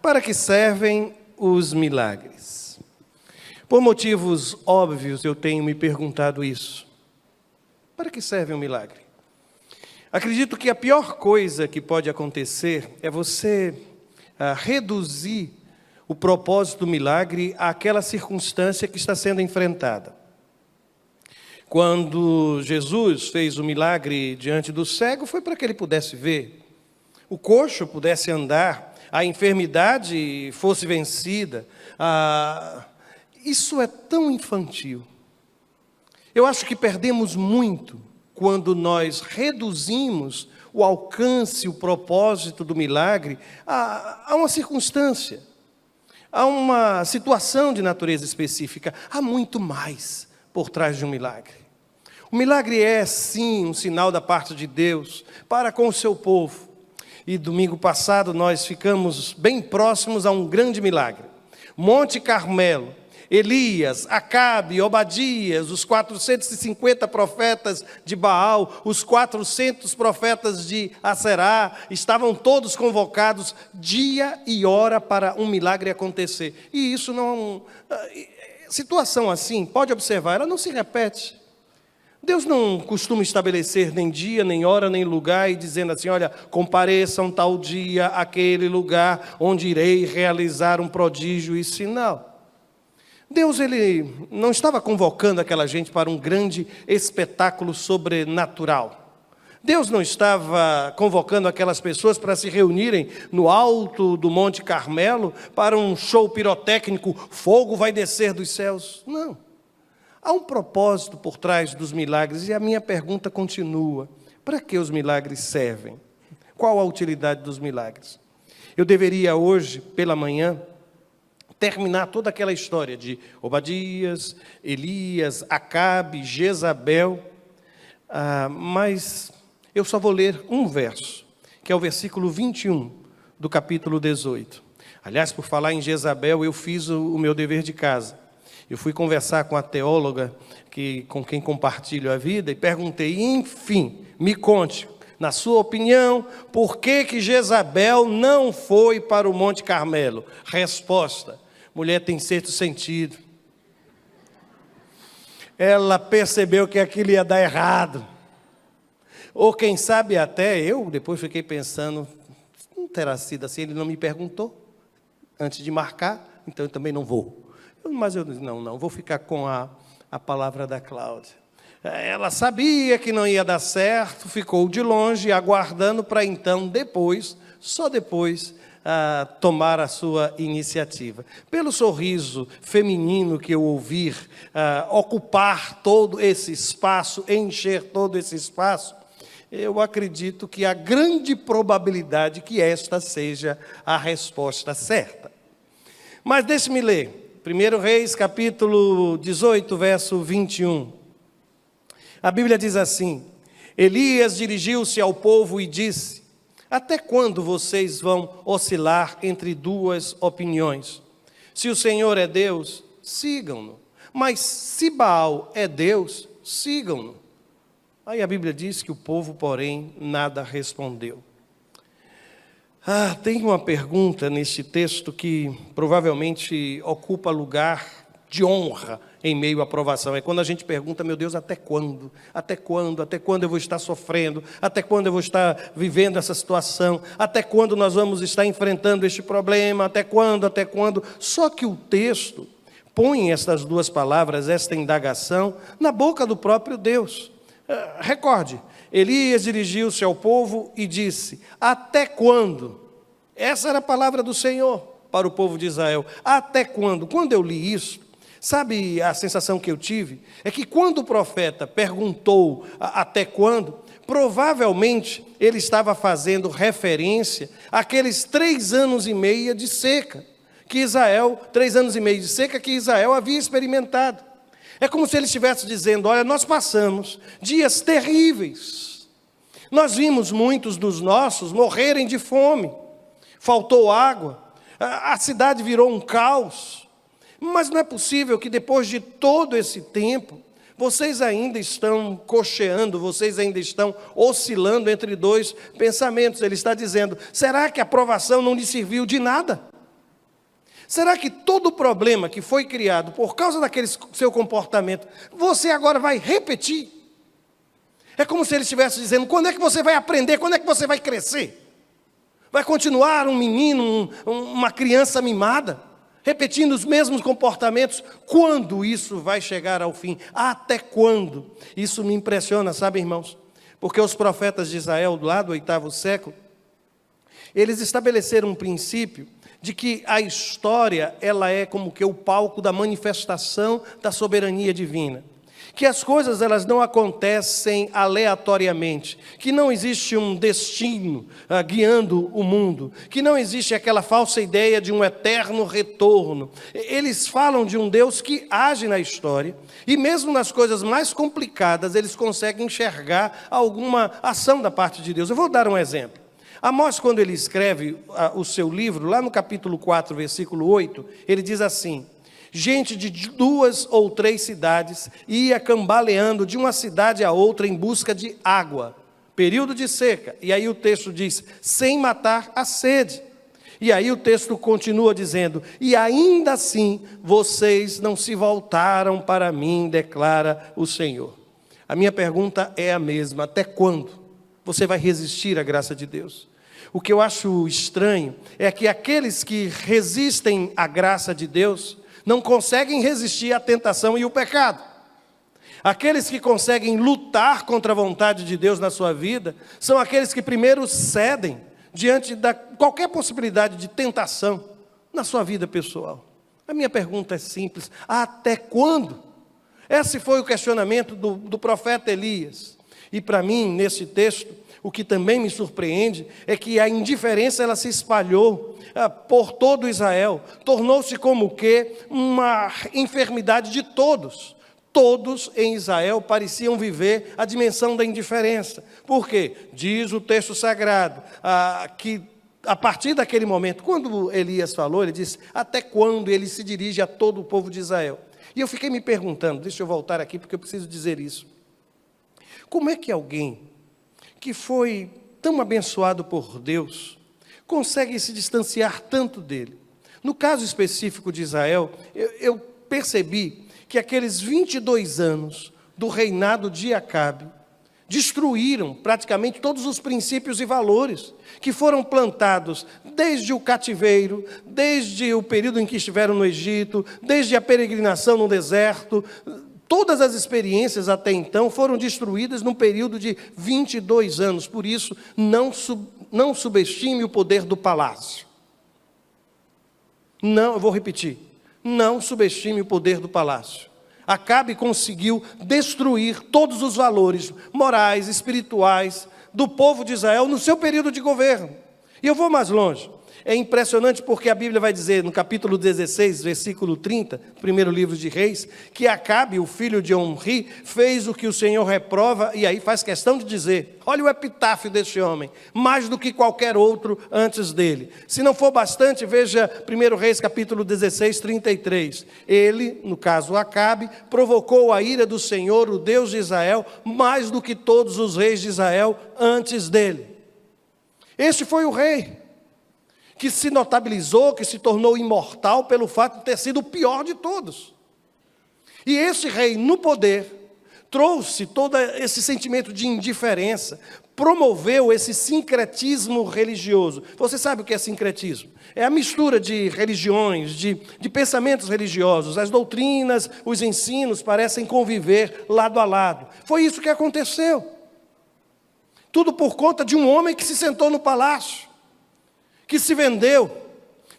Para que servem os milagres? Por motivos óbvios, eu tenho me perguntado isso. Para que serve um milagre? Acredito que a pior coisa que pode acontecer é você reduzir o propósito do milagre àquela circunstância que está sendo enfrentada. Quando Jesus fez o milagre diante do cego, foi para que ele pudesse ver, o coxo pudesse andar, a enfermidade fosse vencida. Isso é tão infantil. Eu acho que perdemos muito quando nós reduzimos o alcance, o propósito do milagre a uma circunstância, a uma situação de natureza específica. Há muito mais por trás de um milagre. O milagre é, sim, um sinal da parte de Deus para com o seu povo. E domingo passado nós ficamos bem próximos a um grande milagre. Monte Carmelo, Elias, Acabe, Obadias, os 450 profetas de Baal, os 400 profetas de Aserá, estavam todos convocados dia e hora para um milagre acontecer. E isso não... Situação assim, pode observar, ela não se repete. Deus não costuma estabelecer nem dia, nem hora, nem lugar e dizendo assim, olha, compareçam tal dia, aquele lugar onde irei realizar um prodígio e sinal. Deus, ele não estava convocando aquela gente para um grande espetáculo sobrenatural. Deus não estava convocando aquelas pessoas para se reunirem no alto do Monte Carmelo para um show pirotécnico, fogo vai descer dos céus. Não. Há um propósito por trás dos milagres e a minha pergunta continua. Para que os milagres servem? Qual a utilidade dos milagres? Eu deveria hoje, pela manhã, terminar toda aquela história de Obadias, Elias, Acabe, Jezabel, mas eu só vou ler um verso, que é o versículo 21 do capítulo 18. Aliás, por falar em Jezabel, eu fiz o meu dever de casa. Eu fui conversar com a teóloga com quem compartilho a vida e perguntei, enfim, me conte, na sua opinião, por que Jezabel não foi para o Monte Carmelo? Resposta, mulher tem sexto sentido. Ela percebeu que aquilo ia dar errado. Ou quem sabe até, eu depois fiquei pensando, não terá sido assim, ele não me perguntou antes de marcar, então eu também não vou. Mas eu disse, não, vou ficar com a palavra da Cláudia. Ela sabia que não ia dar certo, ficou de longe, aguardando para então, só depois, tomar a sua iniciativa. Pelo sorriso feminino que eu ouvir, ocupar todo esse espaço, encher todo esse espaço, eu acredito que há grande probabilidade que esta seja a resposta certa. Mas deixe-me ler. 1 Reis, capítulo 18, verso 21. A Bíblia diz assim, Elias dirigiu-se ao povo e disse, até quando vocês vão oscilar entre duas opiniões? Se o Senhor é Deus, sigam-no. Mas se Baal é Deus, sigam-no. Aí a Bíblia diz que o povo, porém, nada respondeu. Tem uma pergunta neste texto que provavelmente ocupa lugar de honra em meio à provação. É quando a gente pergunta, meu Deus, até quando? Até quando? Até quando eu vou estar sofrendo? Até quando eu vou estar vivendo essa situação? Até quando nós vamos estar enfrentando este problema? Até quando? Até quando? Só que o texto põe estas duas palavras, esta indagação, na boca do próprio Deus. Recorde, Elias dirigiu-se ao povo e disse, até quando? Essa era a palavra do Senhor para o povo de Israel. Até quando? Quando eu li isso, sabe a sensação que eu tive? É que quando o profeta perguntou até quando, provavelmente ele estava fazendo referência àqueles 3 anos e meio de seca, que Israel, 3 anos e meio de seca que Israel havia experimentado. É como se ele estivesse dizendo, olha, nós passamos dias terríveis. Nós vimos muitos dos nossos morrerem de fome. Faltou água. A cidade virou um caos. Mas não é possível que depois de todo esse tempo, Vocês ainda estão cocheando, vocês ainda estão oscilando entre dois pensamentos. Ele está dizendo: será que a provação não lhe serviu de nada? Será que todo o problema que foi criado por causa daquele seu comportamento, você agora vai repetir? É como se ele estivesse dizendo: quando é que você vai aprender? Quando é que você vai crescer? Vai continuar um menino, uma criança mimada, repetindo os mesmos comportamentos? Quando isso vai chegar ao fim? Até quando? Isso me impressiona, sabe, irmãos? Porque os profetas de Israel, lá do 8º século, eles estabeleceram um princípio de que a história, ela é como que o palco da manifestação da soberania divina. Que as coisas, elas não acontecem aleatoriamente, que não existe um destino guiando o mundo, que não existe aquela falsa ideia de um eterno retorno. Eles falam de um Deus que age na história, e mesmo nas coisas mais complicadas, eles conseguem enxergar alguma ação da parte de Deus. Eu vou dar um exemplo. Amós, quando ele escreve o seu livro, lá no capítulo 4, versículo 8, ele diz assim: gente de 2 ou 3 cidades ia cambaleando de uma cidade a outra em busca de água, período de seca. E aí o texto diz: sem matar a sede. E aí o texto continua dizendo: e ainda assim vocês não se voltaram para mim, declara o Senhor. A minha pergunta é a mesma: até quando você vai resistir à graça de Deus? O que eu acho estranho é que aqueles que resistem à graça de Deus não conseguem resistir à tentação e o pecado. Aqueles que conseguem lutar contra a vontade de Deus na sua vida são aqueles que primeiro cedem diante de qualquer possibilidade de tentação na sua vida pessoal. A minha pergunta é simples: até quando? Esse foi o questionamento do profeta Elias. E para mim, nesse texto, o que também me surpreende é que a indiferença, ela se espalhou por todo Israel, tornou-se como que uma enfermidade de todos. Todos em Israel pareciam viver a dimensão da indiferença. Por quê? Diz o texto sagrado que a partir daquele momento, quando Elias falou, ele disse: até quando? Ele se dirige a todo o povo de Israel. E eu fiquei me perguntando, deixa eu voltar aqui porque eu preciso dizer isso. Como é que alguém que foi tão abençoado por Deus consegue se distanciar tanto dele? No caso específico de Israel, eu percebi que aqueles 22 anos do reinado de Acabe destruíram praticamente todos os princípios e valores que foram plantados desde o cativeiro, desde o período em que estiveram no Egito, desde a peregrinação no deserto. Todas as experiências até então foram destruídas num período de 22 anos. Por isso, não subestime o poder do palácio. Não, eu vou repetir. Não subestime o poder do palácio. Acabe conseguiu destruir todos os valores morais, espirituais do povo de Israel no seu período de governo. E eu vou mais longe. É impressionante porque a Bíblia vai dizer, no capítulo 16, versículo 30, primeiro livro de Reis, que Acabe, o filho de Omri, fez o que o Senhor reprova, e aí faz questão de dizer: olha o epitáfio deste homem, mais do que qualquer outro antes dele. Se não for bastante, veja 1 Reis, capítulo 16, 33. Ele, no caso Acabe, provocou a ira do Senhor, o Deus de Israel, mais do que todos os reis de Israel antes dele. Este foi o rei que se notabilizou, que se tornou imortal pelo fato de ter sido o pior de todos. E esse rei, no poder, trouxe todo esse sentimento de indiferença, promoveu esse sincretismo religioso. Você sabe o que é sincretismo? É a mistura de religiões, de pensamentos religiosos. As doutrinas, os ensinos parecem conviver lado a lado. Foi isso que aconteceu. Tudo por conta de um homem que se sentou no palácio, que se vendeu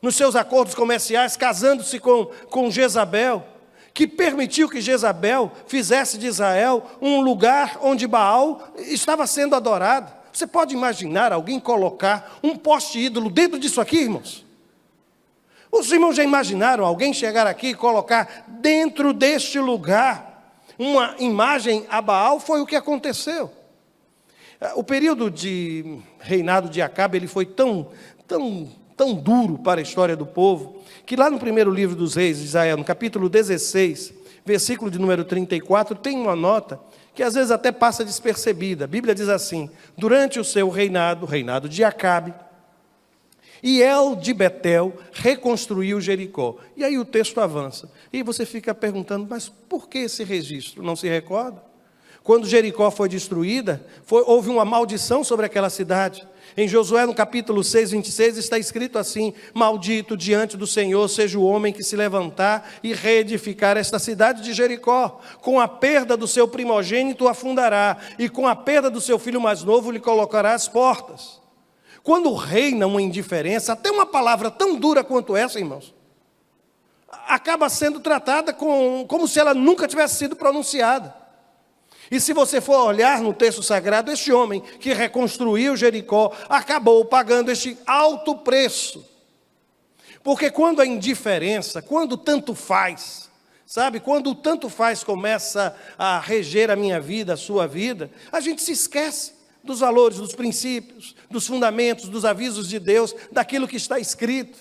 nos seus acordos comerciais, casando-se com Jezabel, que permitiu que Jezabel fizesse de Israel um lugar onde Baal estava sendo adorado. Você pode imaginar alguém colocar um poste ídolo dentro disso aqui, irmãos? Os irmãos já imaginaram alguém chegar aqui e colocar dentro deste lugar uma imagem a Baal? Foi o que aconteceu. O período de reinado de Acabe, ele foi tão duro para a história do povo, que lá no primeiro livro dos reis de Israel, no capítulo 16, versículo de número 34, tem uma nota que às vezes até passa despercebida. A Bíblia diz assim: durante o seu reinado, o reinado de Acabe, Hiel de Betel reconstruiu Jericó. E aí o texto avança. E você fica perguntando, mas por que esse registro? Não se recorda? Quando Jericó foi destruída, houve uma maldição sobre aquela cidade. Em Josué, no capítulo 6, 26, está escrito assim: maldito diante do Senhor seja o homem que se levantar e reedificar esta cidade de Jericó. Com a perda do seu primogênito afundará, e com a perda do seu filho mais novo lhe colocará as portas. Quando reina uma indiferença, até uma palavra tão dura quanto essa, irmãos, acaba sendo tratada como se ela nunca tivesse sido pronunciada. E se você for olhar no texto sagrado, este homem que reconstruiu Jericó acabou pagando este alto preço. Porque quando a indiferença, quando tanto faz, sabe, quando o tanto faz começa a reger a minha vida, a sua vida, a gente se esquece dos valores, dos princípios, dos fundamentos, dos avisos de Deus, daquilo que está escrito.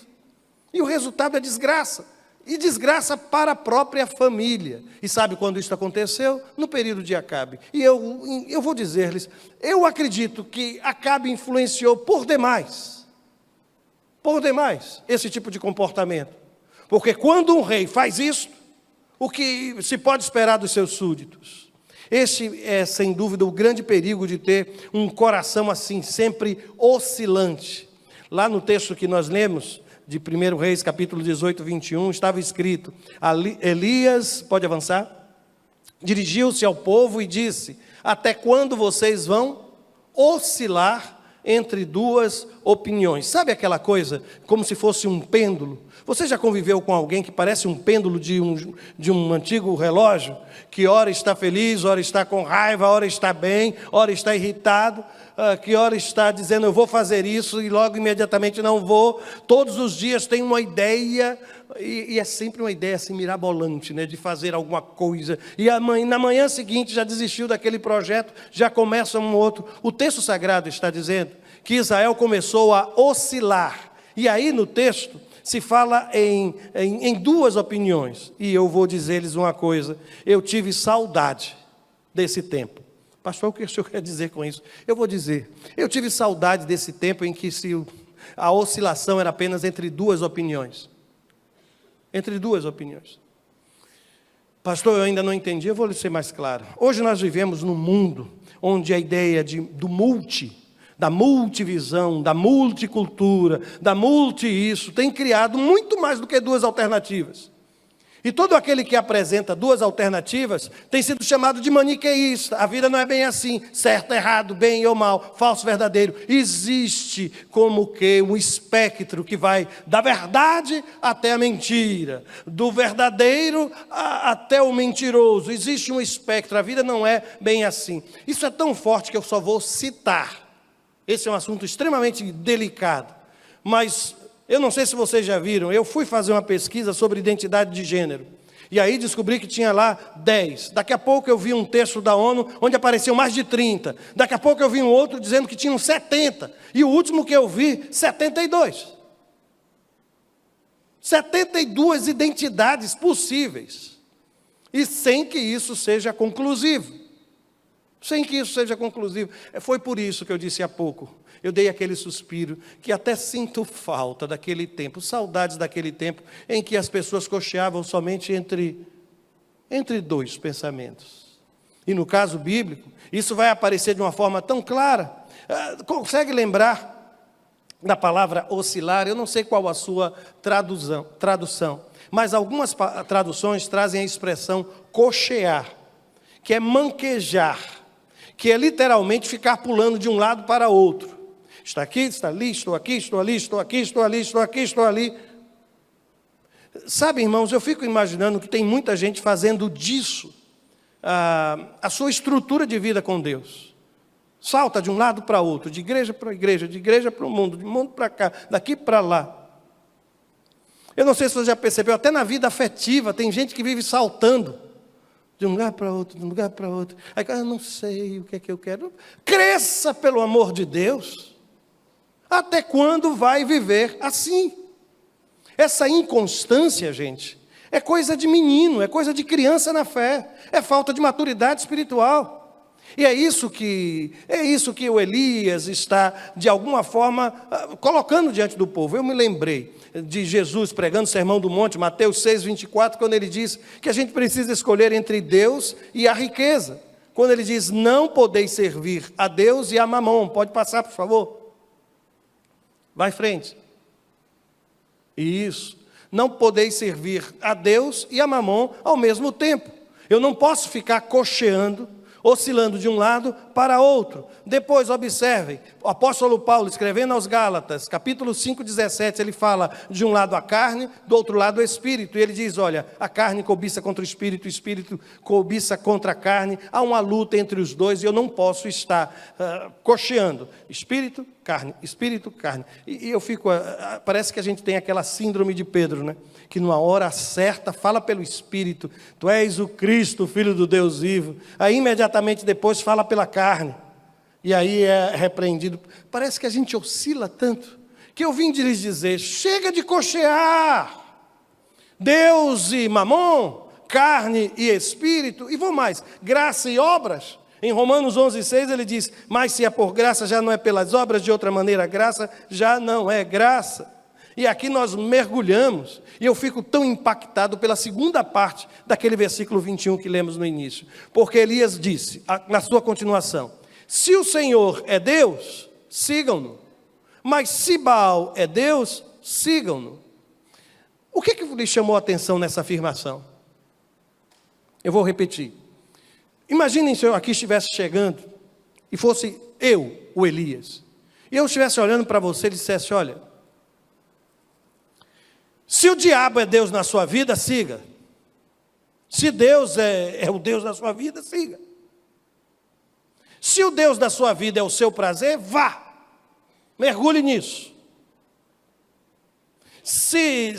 E o resultado é desgraça. E desgraça para a própria família. E sabe quando isso aconteceu? No período de Acabe. E eu vou dizer-lhes, eu acredito que Acabe influenciou por demais, esse tipo de comportamento. Porque quando um rei faz isso, o que se pode esperar dos seus súditos? Esse é, sem dúvida, o grande perigo de ter um coração assim, sempre oscilante. Lá no texto que nós lemos, de 1 Reis, capítulo 18, 21, estava escrito: Elias, pode avançar? Dirigiu-se ao povo e disse: até quando vocês vão oscilar entre duas opiniões? Sabe aquela coisa, como se fosse um pêndulo? Você já conviveu com alguém que parece um pêndulo de um antigo relógio? Que ora está feliz, ora está com raiva, ora está bem, ora está irritado, que ora está dizendo eu vou fazer isso e logo imediatamente não vou. Todos os dias tem uma ideia, e é sempre uma ideia assim mirabolante, né, de fazer alguma coisa. E na manhã seguinte já desistiu daquele projeto, já começa um outro. O texto sagrado está dizendo que Israel começou a oscilar. E aí no texto se fala em duas opiniões. E eu vou dizer-lhes uma coisa: eu tive saudade desse tempo. Pastor, o que o senhor quer dizer com isso? Eu vou dizer, eu tive saudade desse tempo em que a oscilação era apenas entre duas opiniões. Entre duas opiniões. Pastor, eu ainda não entendi, eu vou ser mais claro. Hoje nós vivemos num mundo onde a ideia da multivisão, da multicultura, da multi-isso, tem criado muito mais do que duas alternativas. E todo aquele que apresenta duas alternativas tem sido chamado de maniqueísta. A vida não é bem assim, certo, errado, bem ou mal, falso, verdadeiro. Existe como que um espectro que vai da verdade até a mentira, do verdadeiro até o mentiroso. Existe um espectro, a vida não é bem assim. Isso é tão forte que eu só vou citar. Esse é um assunto extremamente delicado, mas eu não sei se vocês já viram, eu fui fazer uma pesquisa sobre identidade de gênero, e aí descobri que tinha lá 10, daqui a pouco eu vi um texto da ONU, onde apareceu mais de 30, daqui a pouco eu vi um outro dizendo que tinham 70, e o último que eu vi, 72. 72 identidades possíveis, e sem que isso seja conclusivo. Sem que isso seja conclusivo. Foi por isso que eu disse há pouco, eu dei aquele suspiro, que até sinto falta daquele tempo, saudades daquele tempo, em que as pessoas cocheavam somente entre dois pensamentos. E no caso bíblico, isso vai aparecer de uma forma tão clara. Consegue lembrar da palavra oscilar? Eu não sei qual a sua tradução, mas algumas traduções trazem a expressão cochear, que é manquejar, que é literalmente ficar pulando de um lado para outro. Está aqui, está ali, estou aqui, estou ali, estou aqui, estou ali, estou aqui, estou ali. Sabe, irmãos, eu fico imaginando que tem muita gente fazendo disso a sua estrutura de vida com Deus. Salta de um lado para outro, de igreja para o mundo, de mundo para cá, daqui para lá. Eu não sei se você já percebeu, até na vida afetiva, tem gente que vive saltando de um lugar para outro, de um lugar para outro. Aí, eu não sei o que é que eu quero. Cresça, pelo amor de Deus. Até quando vai viver assim? Essa inconstância, gente, É coisa de menino, é coisa de criança na fé, é falta de maturidade espiritual. E é isso que o Elias está, de alguma forma, colocando diante do povo. Eu me lembrei de Jesus pregando o Sermão do Monte, Mateus 6:24, quando ele diz que a gente precisa escolher entre Deus e a riqueza. Quando ele diz, não podeis servir a Deus e a Mamon. Pode passar, por favor. Vai em frente. Isso. Não podeis servir a Deus e a Mamon ao mesmo tempo. Eu não posso ficar cocheando, oscilando de um lado para outro. Depois, observem, o apóstolo Paulo, escrevendo aos Gálatas, capítulo 5:17, ele fala de um lado a carne, do outro lado o espírito. E ele diz, olha, a carne cobiça contra o espírito cobiça contra a carne. Há uma luta entre os dois e eu não posso estar cocheando. Espírito, carne, espírito, carne. E eu fico, parece que a gente tem aquela síndrome de Pedro, né? Que numa hora certa fala pelo Espírito, tu és o Cristo, Filho do Deus vivo. Aí imediatamente depois fala pela carne, e aí é repreendido. Parece que a gente oscila tanto, que eu vim de lhes dizer, chega de cochear, Deus e Mamon, carne e Espírito, e vou mais, graça e obras. Em Romanos 11:6 ele diz, mas se é por graça já não é pelas obras, de outra maneira a graça já não é graça. E aqui nós mergulhamos, e eu fico tão impactado pela segunda parte daquele versículo 21 que lemos no início. Porque Elias disse, na sua continuação, se o Senhor é Deus, sigam-no. Mas se Baal é Deus, sigam-no. O que lhe chamou a atenção nessa afirmação? Eu vou repetir. Imaginem se eu aqui estivesse chegando, e fosse eu, o Elias, e eu estivesse olhando para você e dissesse, olha, se o diabo é Deus na sua vida, siga. Se Deus é o Deus da sua vida, siga. Se o Deus da sua vida é o seu prazer, vá. Mergulhe nisso. Se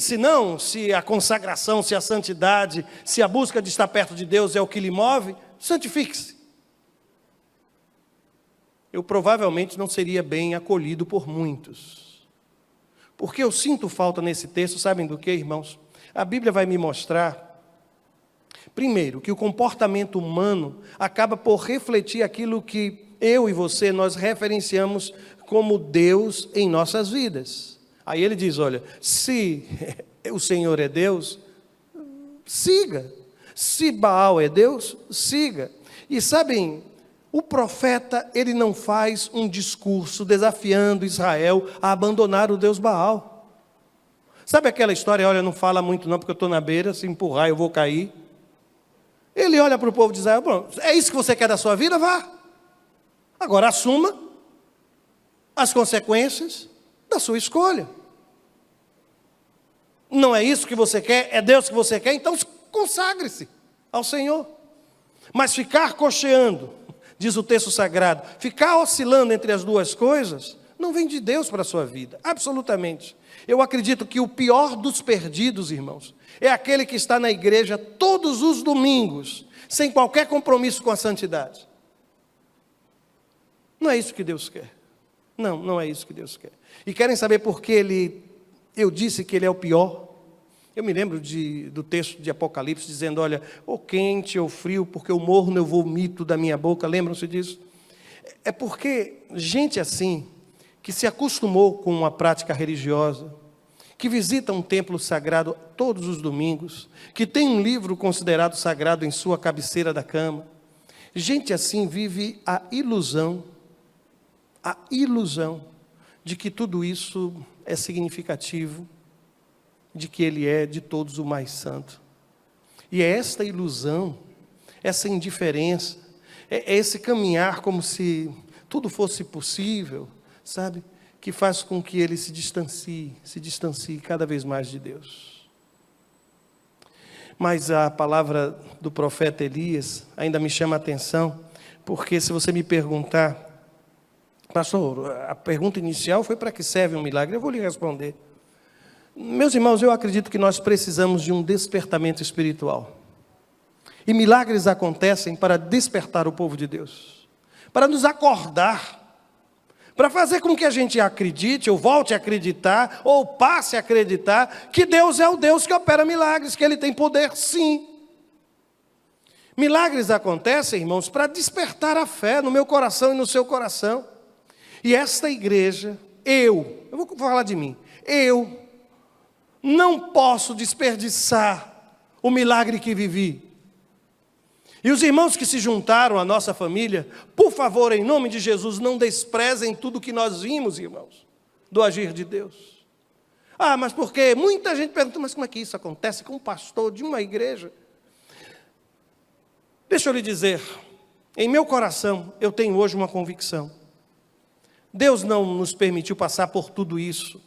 a consagração, se a santidade, se a busca de estar perto de Deus é o que lhe move, santifique-se. Eu provavelmente não seria bem acolhido por muitos. Porque eu sinto falta nesse texto, sabem do que, irmãos? A Bíblia vai me mostrar, primeiro, que o comportamento humano acaba por refletir aquilo que eu e você, nós referenciamos como Deus em nossas vidas. Aí ele diz, olha, se o Senhor é Deus, siga. Se Baal é Deus, siga. E sabem, o profeta, ele não faz um discurso desafiando Israel a abandonar o Deus Baal. Sabe aquela história, olha, não fala muito não, porque eu estou na beira, se empurrar eu vou cair. Ele olha para o povo de Israel, bom, é isso que você quer da sua vida? Vá. Agora assuma as consequências da sua escolha. Não é isso que você quer, é Deus que você quer, então consagre-se ao Senhor. Mas ficar cocheando, diz o texto sagrado, ficar oscilando entre as duas coisas, não vem de Deus para a sua vida, absolutamente. Eu acredito que o pior dos perdidos, irmãos, é aquele que está na igreja todos os domingos, sem qualquer compromisso com a santidade. Não é isso que Deus quer. Não é isso que Deus quer. E querem saber por que eu disse que ele é o pior? Eu me lembro do texto de Apocalipse dizendo, olha, ou quente ou frio, porque eu morro no vomito da minha boca, lembram-se disso? É porque gente assim, que se acostumou com uma prática religiosa, que visita um templo sagrado todos os domingos, que tem um livro considerado sagrado em sua cabeceira da cama, gente assim vive a ilusão de que tudo isso é significativo, de que ele é de todos o mais santo. E é esta ilusão, essa indiferença, é esse caminhar como se tudo fosse possível, sabe? Que faz com que ele se distancie cada vez mais de Deus. Mas a palavra do profeta Elias ainda me chama a atenção, porque se você me perguntar, pastor, a pergunta inicial foi para que serve um milagre? Eu vou lhe responder. Meus irmãos, eu acredito que nós precisamos de um despertamento espiritual. E milagres acontecem para despertar o povo de Deus, para nos acordar, para fazer com que a gente acredite, ou volte a acreditar, ou passe a acreditar, que Deus é o Deus que opera milagres, que Ele tem poder sim. Milagres acontecem, irmãos, para despertar a fé no meu coração e no seu coração. E esta igreja, eu vou falar de mim, eu não posso desperdiçar o milagre que vivi. E os irmãos que se juntaram à nossa família, por favor, em nome de Jesus, não desprezem tudo que nós vimos, irmãos, do agir de Deus. Ah, mas por quê? Muita gente pergunta, mas como é que isso acontece com um pastor de uma igreja? Deixa eu lhe dizer, em meu coração, eu tenho hoje uma convicção. Deus não nos permitiu passar por tudo isso,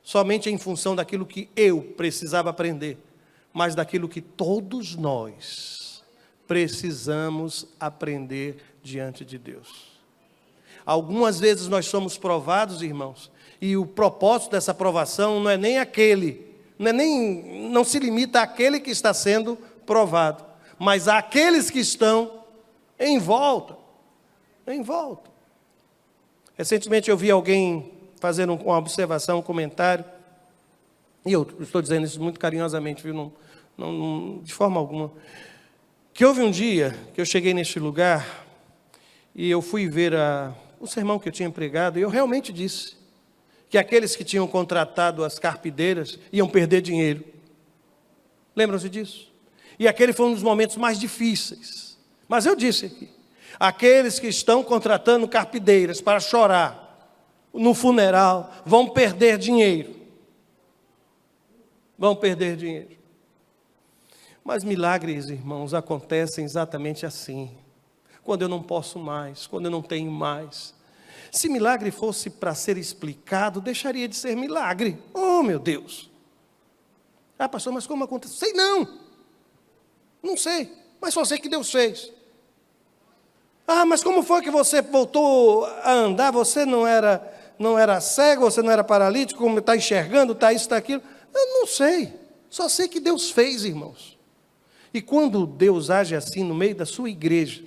somente em função daquilo que eu precisava aprender, mas daquilo que todos nós precisamos aprender diante de Deus. Algumas vezes nós somos provados, irmãos, e o propósito dessa provação não é nem aquele, não se limita àquele que está sendo provado, mas àqueles que estão em volta. Recentemente eu vi alguém fazendo uma observação, um comentário, e eu estou dizendo isso muito carinhosamente, viu? Não, de forma alguma, que houve um dia que eu cheguei neste lugar, e eu fui ver o sermão que eu tinha pregado, e eu realmente disse que aqueles que tinham contratado as carpideiras iam perder dinheiro. Lembram-se disso? E aquele foi um dos momentos mais difíceis. Mas eu disse aqui, aqueles que estão contratando carpideiras para chorar no funeral vão perder dinheiro. Vão perder dinheiro. Mas milagres, irmãos, acontecem exatamente assim. Quando eu não posso mais, quando eu não tenho mais. Se milagre fosse para ser explicado, deixaria de ser milagre. Oh, meu Deus! Ah, pastor, mas como aconteceu? Sei não! Não sei, mas só sei que Deus fez. Ah, mas como foi que você voltou a andar? Você não era cego, você não era paralítico, como está enxergando, está isso, está aquilo? Eu não sei, só sei que Deus fez, irmãos. E quando Deus age assim no meio da sua igreja,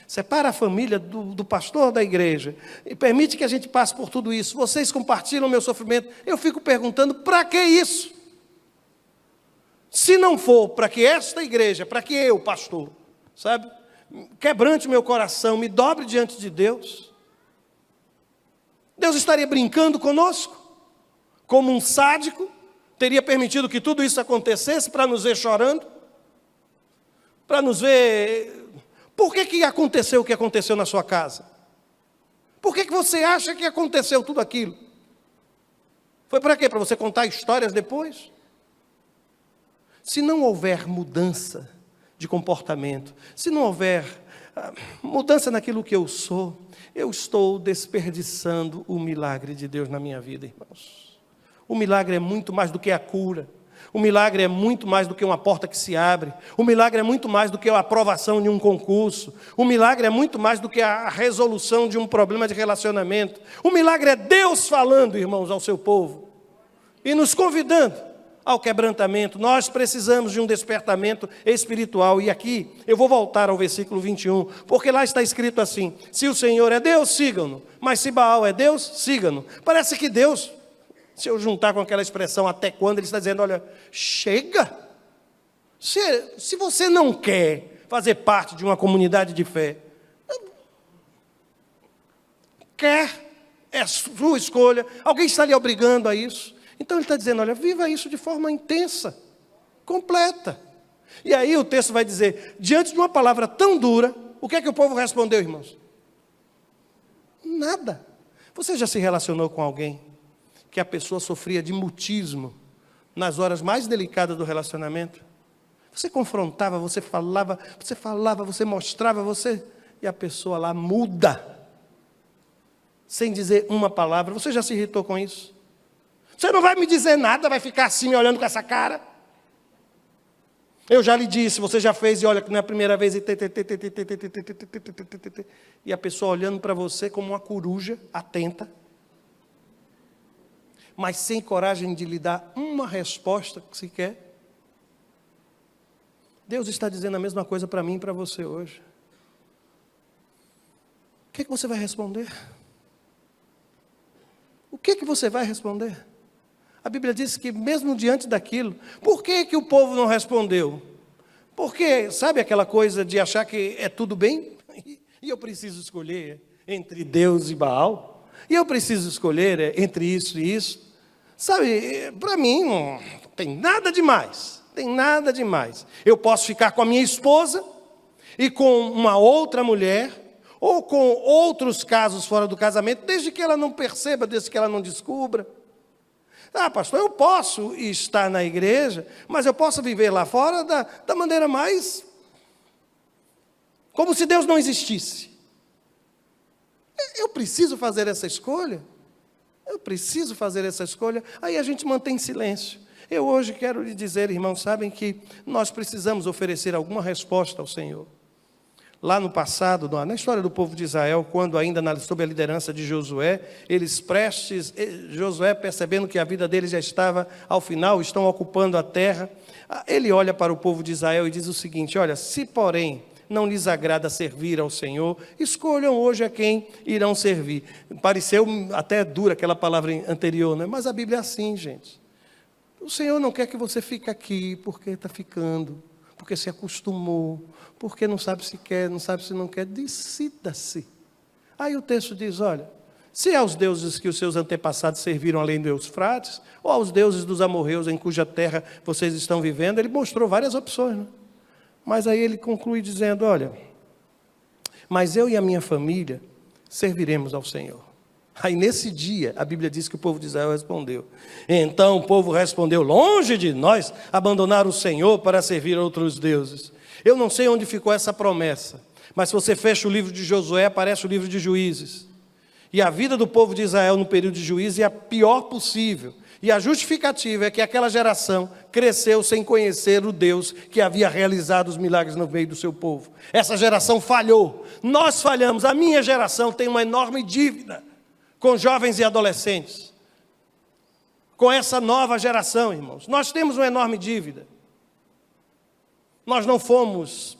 separa a família do pastor da igreja, e permite que a gente passe por tudo isso, vocês compartilham o meu sofrimento, eu fico perguntando, para que isso? Se não for para que esta igreja, para que eu, pastor, sabe, quebrante o meu coração, me dobre diante de Deus, Deus estaria brincando conosco, como um sádico, teria permitido que tudo isso acontecesse para nos ver chorando, para nos ver. Por que aconteceu o que aconteceu na sua casa? Por que você acha que aconteceu tudo aquilo? Foi para quê? Para você contar histórias depois? Se não houver mudança de comportamento, se não houver mudança naquilo que eu sou, eu estou desperdiçando o milagre de Deus na minha vida, irmãos. O milagre é muito mais do que a cura. O milagre é muito mais do que uma porta que se abre. O milagre é muito mais do que a aprovação de um concurso. O milagre é muito mais do que a resolução de um problema de relacionamento. O milagre é Deus falando, irmãos, ao seu povo e nos convidando ao quebrantamento. Nós precisamos de um despertamento espiritual. E aqui eu vou voltar ao versículo 21, porque lá está escrito assim: se o Senhor é Deus, sigam-no, mas se Baal é Deus, sigam-no. Parece que Deus, se eu juntar com aquela expressão até quando, ele está dizendo, olha, chega. Se você não quer fazer parte de uma comunidade de fé, quer, é sua escolha, alguém está lhe obrigando a isso. Então ele está dizendo, olha, viva isso de forma intensa, completa. E aí o texto vai dizer, diante de uma palavra tão dura, o que é que o povo respondeu, irmãos? Nada. Você já se relacionou com alguém que a pessoa sofria de mutismo nas horas mais delicadas do relacionamento? Você confrontava, você falava, você mostrava, e a pessoa lá muda, sem dizer uma palavra. Você já se irritou com isso? Você não vai me dizer nada, vai ficar assim me olhando com essa cara? Eu já lhe disse, você já fez, e olha que não é a primeira vez, e a pessoa olhando para você como uma coruja, atenta, mas sem coragem de lhe dar uma resposta que se quer. Deus está dizendo a mesma coisa para mim e para você hoje. O que você vai responder? o que você vai responder? A Bíblia diz que mesmo diante daquilo, por que o povo não respondeu? Porque, sabe aquela coisa de achar que é tudo bem? E eu preciso escolher entre Deus e Baal? E eu preciso escolher entre isso e isso? Sabe, para mim não tem nada demais. Tem nada demais. Eu posso ficar com a minha esposa e com uma outra mulher, ou com outros casos fora do casamento, desde que ela não perceba, desde que ela não descubra. Ah, pastor, eu posso estar na igreja, mas eu posso viver lá fora da maneira mais... como se Deus não existisse. Eu preciso fazer essa escolha? Eu preciso fazer essa escolha? Aí a gente mantém silêncio. Eu hoje quero lhe dizer, irmãos, sabem que nós precisamos oferecer alguma resposta ao Senhor. Lá no passado, na história do povo de Israel, quando ainda sob a liderança de Josué, Josué percebendo que a vida deles já estava ao final, estão ocupando a terra, ele olha para o povo de Israel e diz o seguinte: olha, se porém não lhes agrada servir ao Senhor, escolham hoje a quem irão servir. Pareceu até dura aquela palavra anterior, né? Mas a Bíblia é assim, gente. O Senhor não quer que você fique aqui porque está ficando, porque se acostumou, porque não sabe se quer, não sabe se não quer. Decida-se. Aí o texto diz, olha, se aos deuses que os seus antepassados serviram além do Eufrates, ou aos deuses dos amorreus em cuja terra vocês estão vivendo, ele mostrou várias opções, né? Mas aí ele conclui dizendo, olha, mas eu e a minha família serviremos ao Senhor. Aí nesse dia, a Bíblia diz que o povo de Israel respondeu. Então o povo respondeu, longe de nós abandonar o Senhor para servir a outros deuses. Eu não sei onde ficou essa promessa, mas se você fecha o livro de Josué, aparece o livro de Juízes. E a vida do povo de Israel no período de Juízes é a pior possível. E a justificativa é que aquela geração cresceu sem conhecer o Deus que havia realizado os milagres no meio do seu povo. Essa geração falhou. Nós falhamos. A minha geração tem uma enorme dívida com jovens e adolescentes. Com essa nova geração, irmãos. Nós temos uma enorme dívida. Nós não fomos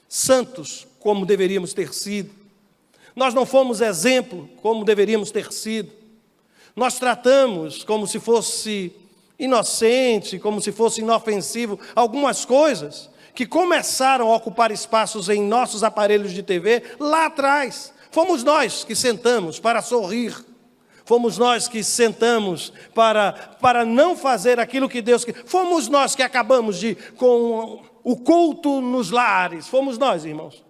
santos como deveríamos ter sido. Nós não fomos exemplo como deveríamos ter sido. Nós tratamos como se fosse inocente, como se fosse inofensivo, algumas coisas que começaram a ocupar espaços em nossos aparelhos de TV lá atrás. Fomos nós que sentamos para sorrir. Fomos nós que sentamos para não fazer aquilo que Deus quer. Fomos nós que acabamos com o culto nos lares. Fomos nós, irmãos.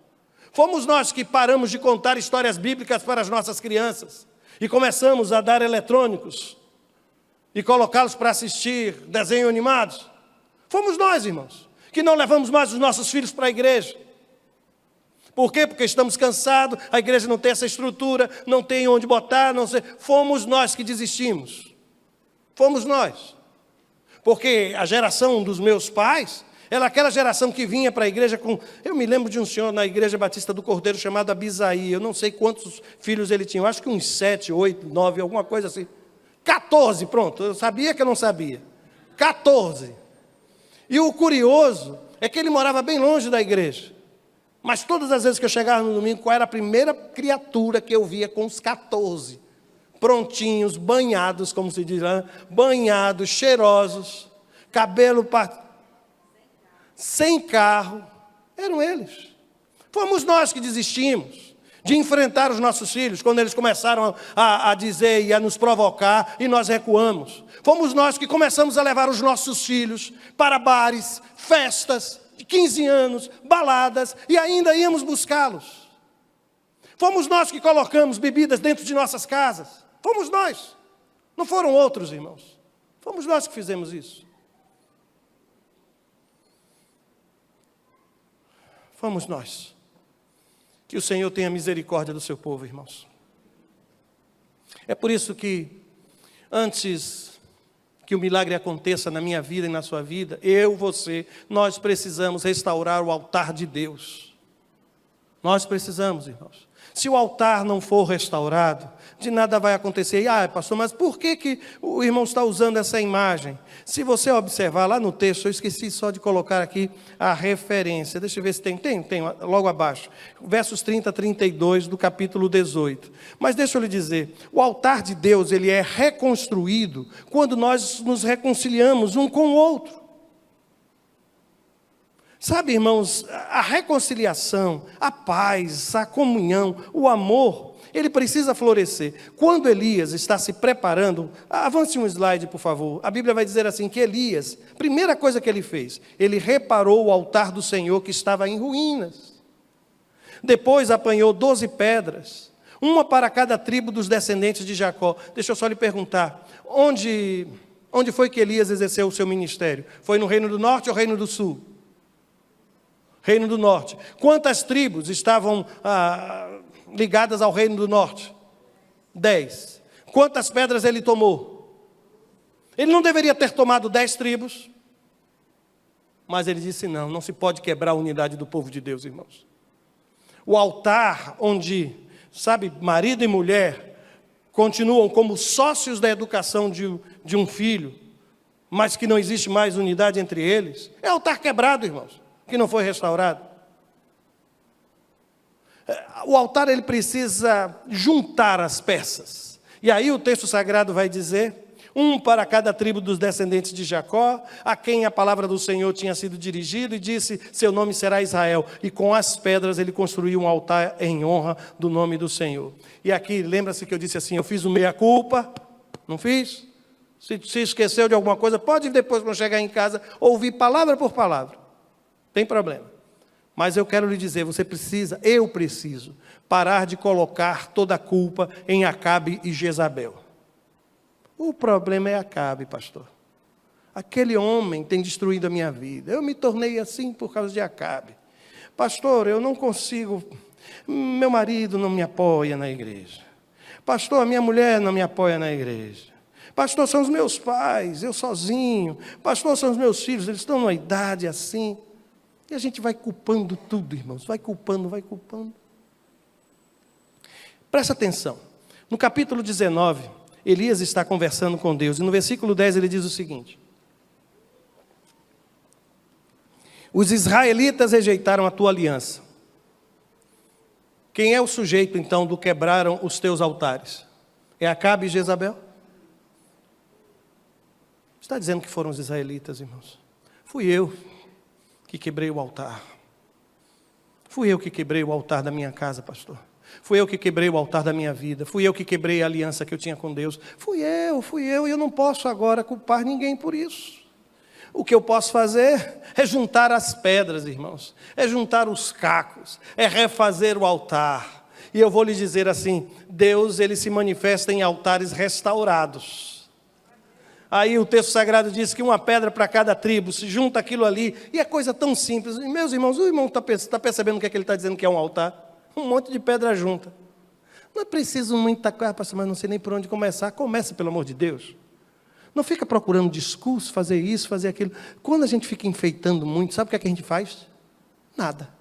Fomos nós que paramos de contar histórias bíblicas para as nossas crianças. E começamos a dar eletrônicos e colocá-los para assistir desenhos animados. Fomos nós, irmãos, que não levamos mais os nossos filhos para a igreja. Por quê? Porque estamos cansados, a igreja não tem essa estrutura, não tem onde botar, não sei. Fomos nós que desistimos. Fomos nós. Porque a geração dos meus pais era aquela geração que vinha para a igreja com... Eu me lembro de um senhor na Igreja Batista do Cordeiro chamado Abisaí. Eu não sei quantos filhos ele tinha. Eu acho que uns 7, 8, 9, alguma coisa assim. 14, pronto. Eu sabia que eu não sabia. 14. E o curioso é que ele morava bem longe da igreja. Mas todas as vezes que eu chegava no domingo, qual era a primeira criatura que eu via com os 14? Prontinhos, banhados, como se diz lá, banhados, cheirosos, cabelo sem carro, eram eles. Fomos nós que desistimos de enfrentar os nossos filhos, quando eles começaram a dizer e a nos provocar, e nós recuamos. Fomos nós que começamos a levar os nossos filhos para bares, festas, de 15 anos, baladas, e ainda íamos buscá-los. Fomos nós que colocamos bebidas dentro de nossas casas. Fomos nós. Não foram outros, irmãos. Fomos nós que fizemos isso. Fomos nós. Que o Senhor tenha misericórdia do seu povo, irmãos. É por isso que, antes que o milagre aconteça na minha vida e na sua vida, eu, você, nós precisamos restaurar o altar de Deus. Nós precisamos, irmãos. Se o altar não for restaurado, de nada vai acontecer. Pastor, mas por que o irmão está usando essa imagem? Se você observar lá no texto, eu esqueci só de colocar aqui a referência. Deixa eu ver se tem logo abaixo. Versos 30 a 32 do capítulo 18. Mas deixa eu lhe dizer, o altar de Deus, ele é reconstruído quando nós nos reconciliamos um com o outro. Sabe, irmãos, a reconciliação, a paz, a comunhão, o amor, ele precisa florescer. Quando Elias está se preparando, avance um slide, por favor. A Bíblia vai dizer assim, que Elias, primeira coisa que ele fez, ele reparou o altar do Senhor que estava em ruínas. Depois apanhou 12 pedras, uma para cada tribo dos descendentes de Jacó. Deixa eu só lhe perguntar, onde foi que Elias exerceu o seu ministério? Foi no Reino do Norte ou Reino do Sul? Reino do Norte. Quantas tribos estavam ligadas ao Reino do Norte? 10. Quantas pedras ele tomou? Ele não deveria ter tomado 10 tribos. Mas ele disse não se pode quebrar a unidade do povo de Deus, irmãos. O altar onde, marido e mulher continuam como sócios da educação de um filho, mas que não existe mais unidade entre eles, é altar quebrado, irmãos, que não foi restaurado. O altar, ele precisa juntar as peças. E aí o texto sagrado vai dizer, um para cada tribo dos descendentes de Jacó, a quem a palavra do Senhor tinha sido dirigida, e disse, seu nome será Israel. E com as pedras ele construiu um altar em honra do nome do Senhor. E aqui, lembra-se que eu disse assim, eu fiz o meia-culpa, não fiz? Se esqueceu de alguma coisa, pode depois, quando chegar em casa, ouvir palavra por palavra. Tem problema. Mas eu quero lhe dizer, eu preciso parar de colocar toda a culpa em Acabe e Jezabel. O problema é Acabe, pastor. Aquele homem tem destruído a minha vida. Eu me tornei assim por causa de Acabe. Pastor, eu não consigo, meu marido não me apoia na igreja. Pastor, a minha mulher não me apoia na igreja. Pastor, são os meus pais, eu sozinho. Pastor, são os meus filhos, eles estão numa idade assim. E a gente vai culpando tudo, irmãos, vai culpando. Presta atenção, no capítulo 19, Elias está conversando com Deus, e no versículo 10 ele diz o seguinte, os israelitas rejeitaram a tua aliança. Quem é o sujeito então do quebraram os teus altares? É Acabe e Jezabel? Está dizendo que foram os israelitas, irmãos? Fui eu que quebrei o altar. Fui eu que quebrei o altar da minha casa, pastor. Fui eu que quebrei o altar da minha vida. Fui eu que quebrei a aliança que eu tinha com Deus. Fui eu, e eu não posso agora culpar ninguém por isso. O que eu posso fazer é juntar as pedras, irmãos. É juntar os cacos. É refazer o altar. E eu vou lhe dizer assim, Deus, ele se manifesta em altares restaurados. Aí o texto sagrado diz que uma pedra para cada tribo, se junta aquilo ali, e é coisa tão simples. E, meus irmãos, o irmão está percebendo o que é que ele está dizendo que é um altar? Um monte de pedra junta. Não é preciso muita coisa, pastor, mas não sei nem por onde começar. Comece, pelo amor de Deus. Não fica procurando discurso, fazer isso, fazer aquilo. Quando a gente fica enfeitando muito, sabe o que é que a gente faz? Nada.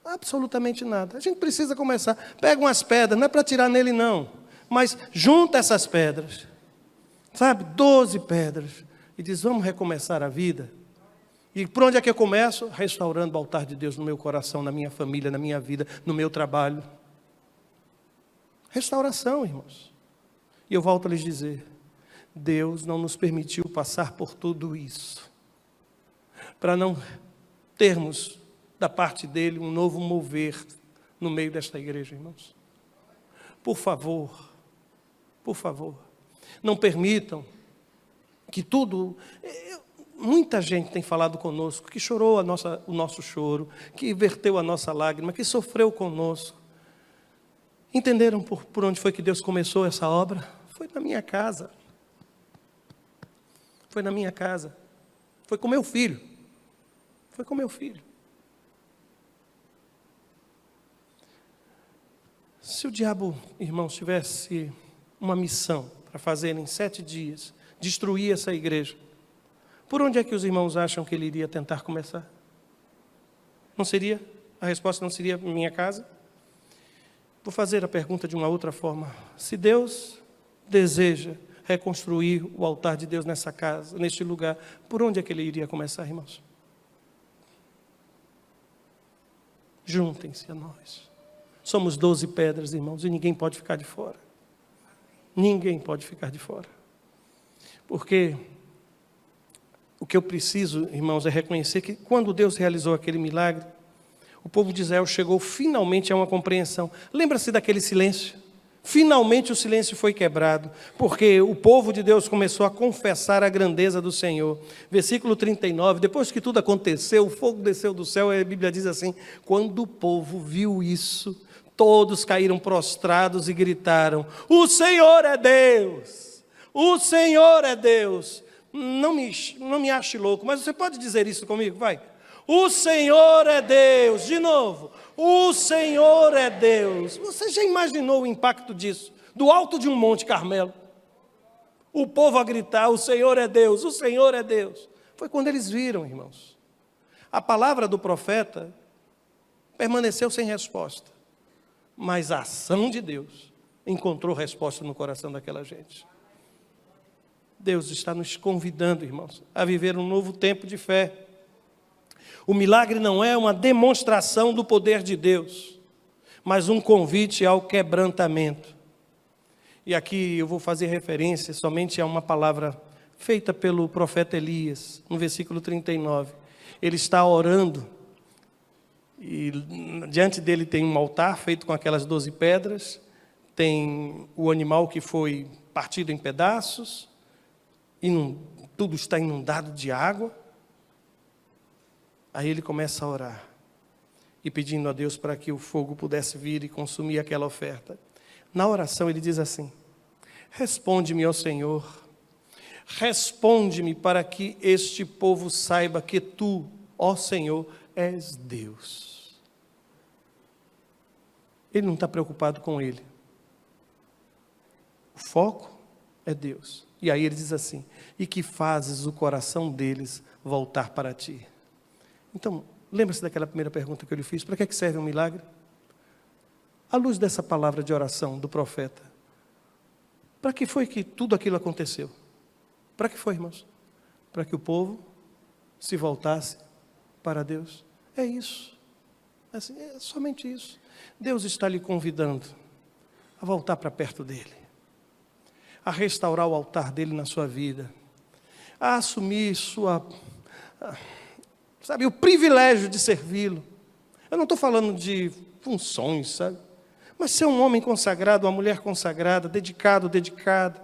Absolutamente nada. A gente precisa começar. Pega umas pedras, não é para tirar nele não, mas junta essas pedras. 12 pedras, e diz, vamos recomeçar a vida. E por onde é que eu começo? Restaurando o altar de Deus no meu coração, na minha família, na minha vida, no meu trabalho. Restauração, irmãos. E eu volto a lhes dizer, Deus não nos permitiu passar por tudo isso, para não termos da parte dele um novo mover no meio desta igreja, irmãos. Por favor, não permitam que tudo... Muita gente tem falado conosco, que chorou o nosso choro, que verteu a nossa lágrima, que sofreu conosco. Entenderam por onde foi que Deus começou essa obra? Foi na minha casa. Foi na minha casa. Foi com meu filho. Se o diabo, irmãos, tivesse uma missão para fazer em 7 dias, destruir essa igreja, por onde é que os irmãos acham que ele iria tentar começar? Não seria A resposta não seria minha casa? Vou fazer a pergunta de uma outra forma. Se Deus deseja reconstruir o altar de Deus nessa casa, neste lugar, por onde é que Ele iria começar, irmãos? Juntem-se a nós. Somos 12 pedras, irmãos, e ninguém pode ficar de fora. Ninguém pode ficar de fora. Porque o que eu preciso, irmãos, é reconhecer que quando Deus realizou aquele milagre, o povo de Israel chegou finalmente a uma compreensão. Lembra-se daquele silêncio? Finalmente o silêncio foi quebrado, porque o povo de Deus começou a confessar a grandeza do Senhor. Versículo 39, depois que tudo aconteceu, o fogo desceu do céu, a Bíblia diz assim: quando o povo viu isso, todos caíram prostrados e gritaram: o Senhor é Deus! O Senhor é Deus! Não me ache louco, mas você pode dizer isso comigo? Vai! O Senhor é Deus, de novo, o Senhor é Deus. Você já imaginou o impacto disso? Do alto de um monte Carmelo, o povo a gritar: o Senhor é Deus, o Senhor é Deus. Foi quando eles viram, irmãos. A palavra do profeta permaneceu sem resposta, mas a ação de Deus encontrou resposta no coração daquela gente. Deus está nos convidando, irmãos, a viver um novo tempo de fé. O milagre não é uma demonstração do poder de Deus, mas um convite ao quebrantamento. E aqui eu vou fazer referência somente a uma palavra feita pelo profeta Elias, no versículo 39. Ele está orando, e diante dele tem um altar feito com aquelas 12 pedras, tem o animal que foi partido em pedaços, tudo está inundado de água. Aí ele começa a orar e pedindo a Deus para que o fogo pudesse vir e consumir aquela oferta. Na oração ele diz assim: responde-me, ó Senhor, responde-me para que este povo saiba que tu, ó Senhor, és Deus. Ele não está preocupado com ele. O foco é Deus. E aí ele diz assim: e que fazes o coração deles voltar para ti. Então, lembra-se daquela primeira pergunta que eu lhe fiz: para que serve um milagre? À luz dessa palavra de oração do profeta, para que foi que tudo aquilo aconteceu? Para que foi, irmãos? Para que o povo se voltasse para Deus. É isso. Assim, é somente isso. Deus está lhe convidando a voltar para perto dele, a restaurar o altar dele na sua vida, a assumir o privilégio de servi-lo. Eu não estou falando de funções, sabe? Mas ser um homem consagrado, uma mulher consagrada, dedicado, dedicada.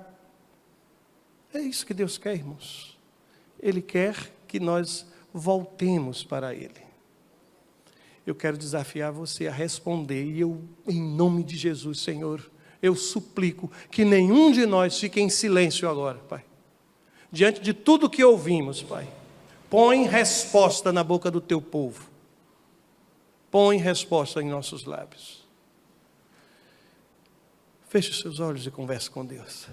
É isso que Deus quer, irmãos. Ele quer que nós voltemos para Ele. Eu quero desafiar você a responder, e eu, em nome de Jesus, Senhor, eu suplico que nenhum de nós fique em silêncio agora, Pai. Diante de tudo que ouvimos, Pai, põe resposta na boca do teu povo. Põe resposta em nossos lábios. Feche os seus olhos e converse com Deus.